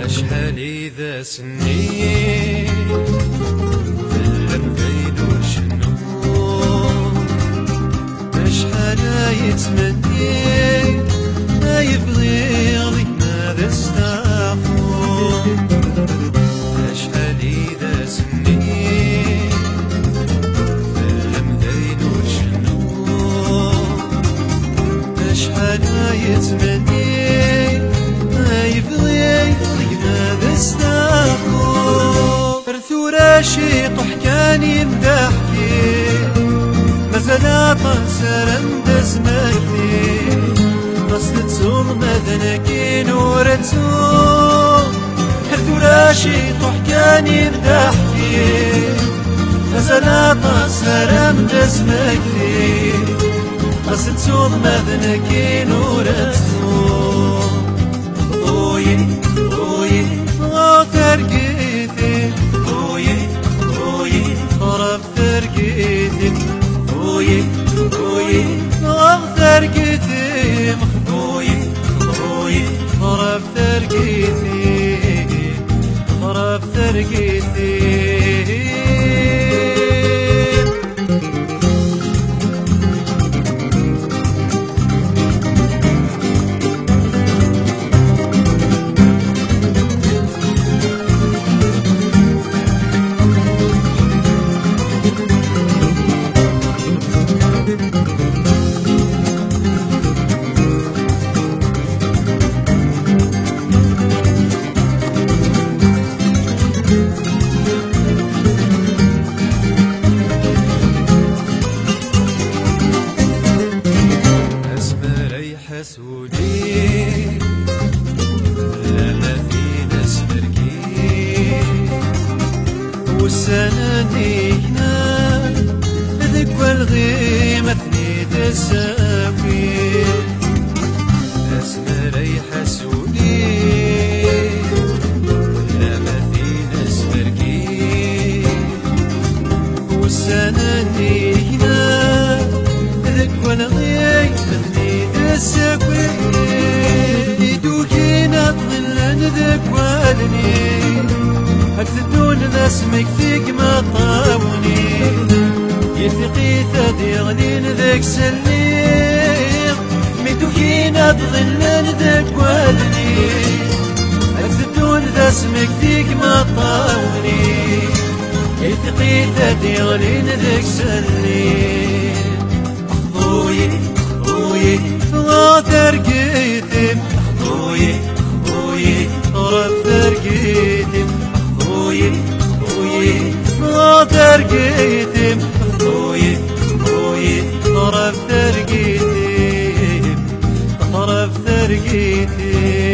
أشحال إذا سنيت اللمبين والشنون، أشحال يتمنيت ما يبغي غلي ماذا استعفون. أشحال إذا سنيت اللمبين والشنون، أشحال يتمنيت ما يبغي ماذا استعفون. فرثورة شي طحكاني مدحكي مازال طنسر اندز مكتي، قصد تسوم مذنكي نورتسوم. فرثورة شي طحكاني مدحكي مازال طنسر اندز مكتي، قصد تسوم مذنكي نورتسوم. ترقيتي خويي خويي طرف ترقيتي خويي خويي ترقيتي خويي خويي طرف ترقيتي طرف ترقيتي. سودي لما فينا سمرقي والسنانينا ذكوى الغيمة تنيد السافي. أسمى ريحة سودي لما فينا سمرقي والسنانينا ذكوى الغيمة تنيد السافي. يدوكينا ظلن ذكوالني أكتدون نسمك فيك ما طاوني، يثقي تديغنين ذاك سليق. ميدوكينا ظلن ذكوالني أكتدون نسمك فيك ما طاوني، يثقي تديغنين ذاك سليق. خويي خويي ترقيتي خويي خويي طرف ترقيتي خويي خويي ترقيتي خويي خويي طرف ترقيتي طرف ترقيتي.